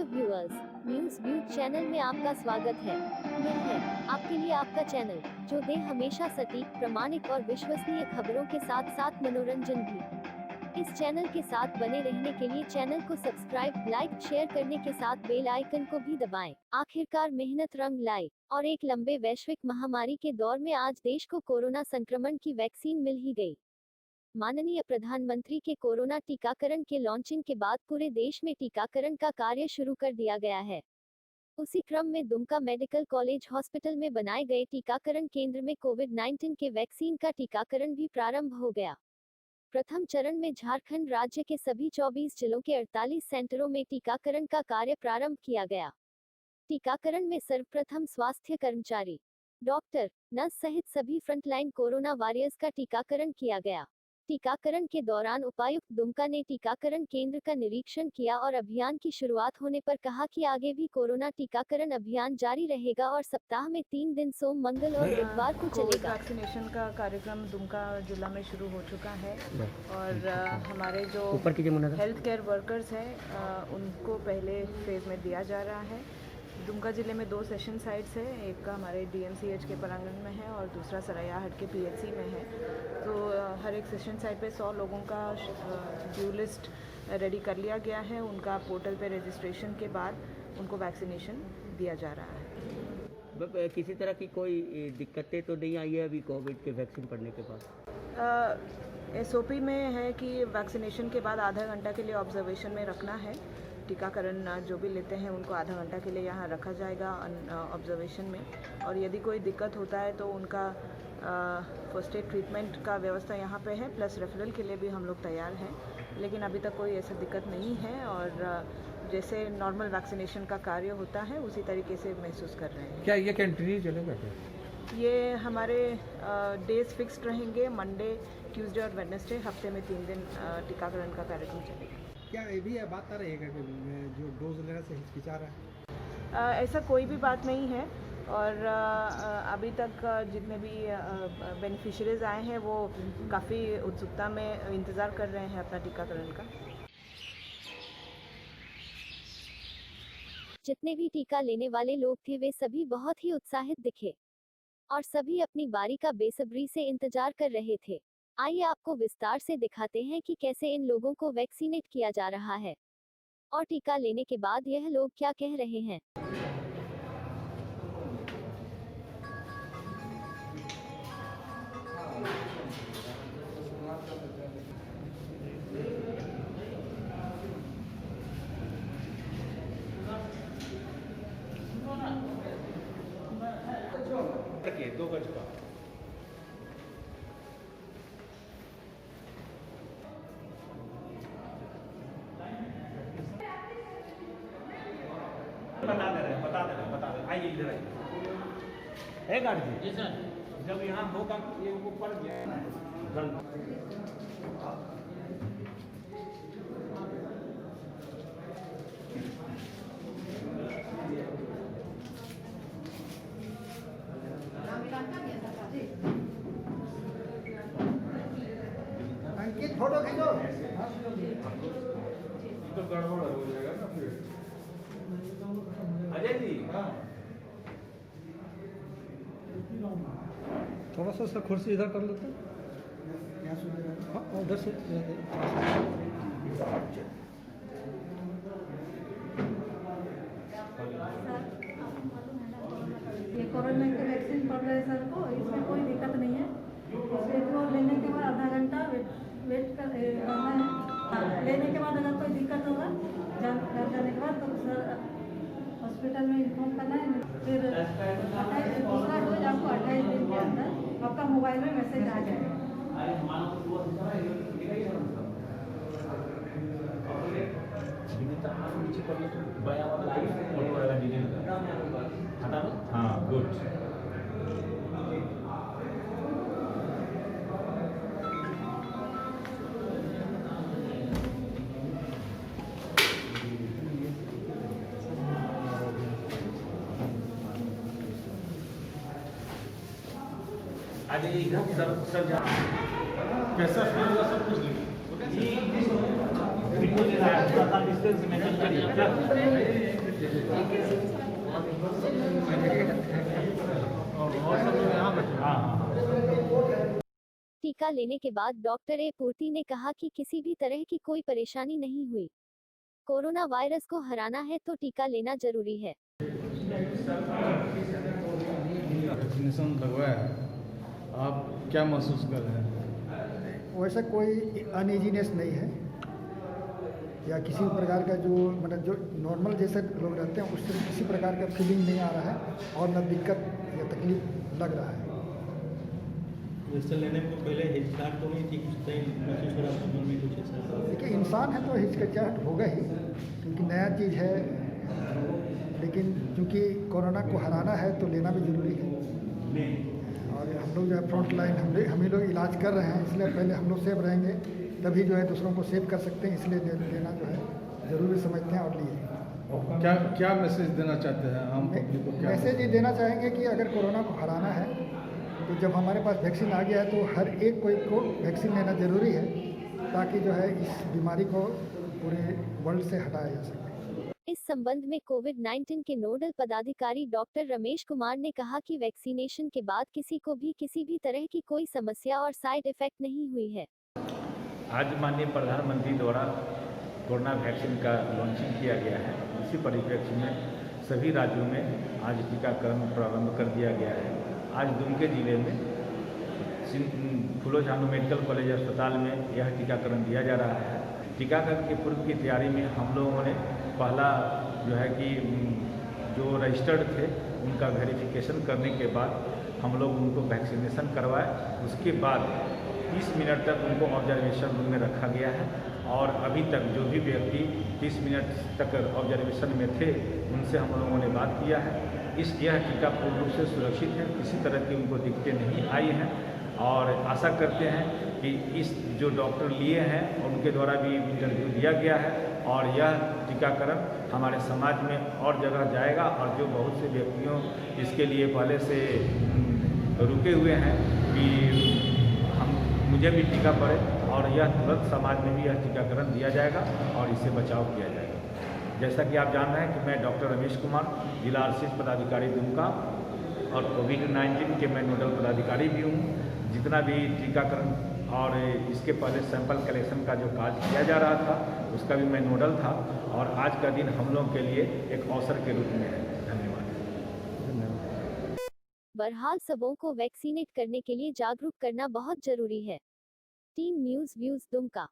Hello viewers, news view channel में आपका स्वागत है। यह है आपके लिए आपका चैनल जो दे हमेशा सटीक, प्रामाणिक और विश्वसनीय खबरों के साथ साथ मनोरंजन भी। इस चैनल के साथ बने रहने के लिए चैनल को सब्सक्राइब, लाइक, शेयर करने के साथ बेल आइकन को भी दबाएं। आखिरकार मेहनत रंग लाई और एक लंबे वैश्विक महामारी के दौर में आज देश को कोरोना संक्रमण की वैक्सीन मिल ही गई। माननीय प्रधानमंत्री के कोरोना टीकाकरण के लॉन्चिंग के बाद पूरे देश में टीकाकरण का कार्य शुरू कर दिया गया है। उसी क्रम में दुमका मेडिकल कॉलेज हॉस्पिटल में बनाए गए टीकाकरण केंद्र में कोविड-19 के वैक्सीन का टीकाकरण भी प्रारंभ हो गया। प्रथम चरण में झारखंड राज्य के सभी 24 जिलों के 48 सेंटरों में टीकाकरण का कार्य प्रारंभ किया गया। टीकाकरण में सर्वप्रथम स्वास्थ्य कर्मचारी, डॉक्टर, नर्स सहित सभी फ्रंटलाइन कोरोना वॉरियर्स का टीकाकरण किया गया। टीकाकरण के दौरान उपायुक्त दुमका ने टीकाकरण केंद्र का निरीक्षण किया और अभियान की शुरुआत होने पर कहा कि आगे भी कोरोना टीकाकरण अभियान जारी रहेगा और सप्ताह में 3 दिन सोम, मंगल और बुधवार को चलेगा। वैक्सीनेशन का कार्यक्रम दुमका जिला में शुरू हो चुका है और हमारे जो हेल्थ केयर वर्कर्स हैं उनको पहले फेज में दिया जा रहा है। दुमका जिले में 2 सेशन साइट्स है, एक का हमारे DMCH के प्रांगण में है और दूसरा सरैयाहाट के PHC में है। तो हर एक सेशन साइट पे 100 लोगों का ड्यू लिस्ट रेडी कर लिया गया है। उनका पोर्टल पे रजिस्ट्रेशन के बाद उनको वैक्सीनेशन दिया जा रहा है। किसी तरह की कोई दिक्कतें तो नहीं आई है अभी कोविड के वैक्सीन पड़ने के बाद? SOP में है कि वैक्सीनेशन के बाद आधा घंटा के लिए ऑब्जर्वेशन में रखना है। टीकाकरण जो भी लेते हैं उनको आधा घंटा के लिए यहाँ रखा जाएगा ऑब्जर्वेशन में, और यदि कोई दिक्कत होता है तो उनका फर्स्ट एड ट्रीटमेंट का व्यवस्था यहाँ पे है, प्लस रेफरल के लिए भी हम लोग तैयार हैं। लेकिन अभी तक कोई ऐसा दिक्कत नहीं है और जैसे नॉर्मल वैक्सीनेशन का कार्य होता है उसी तरीके से महसूस कर रहे हैं। क्या ये कंटिन्यू चलेगा? ये हमारे डेज फिक्स्ड रहेंगे, मंडे, ट्यूसडे और वेडनेसडे, हफ्ते में 3 दिन टीकाकरण का कार्यक्रम चलेगा। क्या ये भी बात आ रही है कि जो डोज लेने से हिचकिचा रहा है? ऐसा कोई भी बात नहीं है और अभी तक जितने भी बेनिफिशियरीज आए हैं वो काफ़ी उत्सुकता में इंतज़ार कर रहे हैं अपना टीकाकरण का। जितने भी टीका लेने वाले लोग थे वे सभी बहुत ही उत्साहित दिखे और सभी अपनी बारी का बेसब्री से इंतजार कर रहे थे। आइए आपको विस्तार से दिखाते हैं कि कैसे इन लोगों को वैक्सीनेट किया जा रहा है और टीका लेने के बाद यह लोग क्या कह रहे हैं। दो गज का बता दे रहे आइए इधर आइए। है गार्ड जी? जब यहाँ होगा ये ऊपर गया अंकित फोटो खींचो। तो गड़बड़ हो जाएगा ना फिर। अजय जी, थोड़ा सा कुर्सी इधर कर लेते हैं। हाँ उधर से ये कोरोना की वैक्सीन पड़ रहा है सर को, इसमें कोई दिक्कत नहीं है। इसको लेने के बाद आधा घंटा वेट करना है। लेने के बाद अगर कोई दिक्कत होगा घर जाने के बाद तो सर हॉस्पिटल में इन्फॉर्म करना है। फिर दूसरा डोज आपको 28 दिन के अंदर आपका मोबाइल में मैसेज आ जाएगा। हाँ गुड। आज सर कैसा फील हुआ सब कुछ लिखिए। वीडियो ले रहा है, थोड़ा सा डिस्टेंस मेंटेन करिए। हाँ। टीका लेने के बाद डॉक्टर ए पूर्ति ने कहा कि किसी भी तरह की कोई परेशानी नहीं हुई। कोरोना वायरस को हराना है तो टीका लेना जरूरी है। वैक्सीनेशन लगवाया है, आप क्या महसूस कर रहे हैं? वैसा कोई अनइजीनेस नहीं है या किसी प्रकार का जो मतलब जो नॉर्मल जैसे लोग रहते हैं उससे किसी प्रकार का फीलिंग नहीं आ रहा है और न दिक्कत या तकलीफ लग रहा है। वैसे लेने को पहले हिचकिचाहट तो नहीं थी, कुछ टाइम महसूस हो रहा था मन में कुछ ऐसा? देखिए इंसान है तो हिचकिचाहट होगा ही क्योंकि नया चीज़ है, लेकिन चूँकि कोरोना को हराना है तो लेना भी ज़रूरी है। और हम लोग जो है फ्रंट लाइन हम ही लोग इलाज कर रहे हैं, इसलिए पहले हम लोग सेफ रहेंगे तभी जो है दूसरों को सेव कर सकते हैं, इसलिए लेना जो है ज़रूरी समझते हैं और लिए। क्या क्या मैसेज देना चाहते हैं आम पब्लिक को? क्या मैसेज ये देना चाहेंगे कि अगर कोरोना को हराना है तो जब हमारे पास वैक्सीन आ गया है तो हर एक कोई को वैक्सीन लेना ज़रूरी है ताकि जो है इस बीमारी को पूरे वर्ल्ड से हटाया जा सके। इस संबंध में कोविड-19 के नोडल पदाधिकारी डॉक्टर रमेश कुमार ने कहा कि वैक्सीनेशन के बाद किसी को भी किसी भी तरह की कोई समस्या और साइड इफेक्ट नहीं हुई है। आज माननीय प्रधानमंत्री द्वारा कोरोना वैक्सीन का लॉन्चिंग किया गया है। इसी परिप्रेक्ष्य में सभी राज्यों में आज टीकाकरण प्रारंभ कर दिया गया है। आज दुमके जिले में फूलो झानो मेडिकल कॉलेज अस्पताल में यह टीकाकरण दिया जा रहा है। टीकाकरण के पूर्व की तैयारी में हम लोगों ने पहला जो है कि जो रजिस्टर्ड थे उनका वेरिफिकेशन करने के बाद हम लोग उनको वैक्सीनेशन करवाए। उसके बाद 30 मिनट तक उनको ऑब्जर्वेशन रूम में रखा गया है और अभी तक जो भी व्यक्ति 30 मिनट तक ऑब्जर्वेशन में थे उनसे हम लोगों ने बात किया है। यह टीका पूर्ण रूप से सुरक्षित है, किसी तरह की उनको दिक्कतें नहीं आई हैं और आशा करते हैं कि इस जो डॉक्टर लिए हैं उनके द्वारा भी इंटरव्यू दिया गया है और यह टीकाकरण हमारे समाज में और जगह जाएगा और जो बहुत से व्यक्तियों इसके लिए पहले से रुके हुए हैं कि मुझे भी टीका पड़े और यह तुरंत समाज में भी यह टीकाकरण दिया जाएगा और इससे बचाव किया जाएगा। जैसा कि आप जान रहे हैं कि मैं डॉक्टर रमेश कुमार, जिला आरसीएस पदाधिकारी दुमका और कोविड-19 के मैं नोडल पदाधिकारी भी हूँ। जितना भी टीकाकरण और इसके पहले सैंपल कलेक्शन का जो कार्य किया जा रहा था उसका भी मैं नोडल था और आज का दिन हम लोगों के लिए एक अवसर के रूप में है। धन्यवाद। बहरहाल सबों को वैक्सीनेट करने के लिए जागरूक करना बहुत जरूरी है। Team news views Dumka.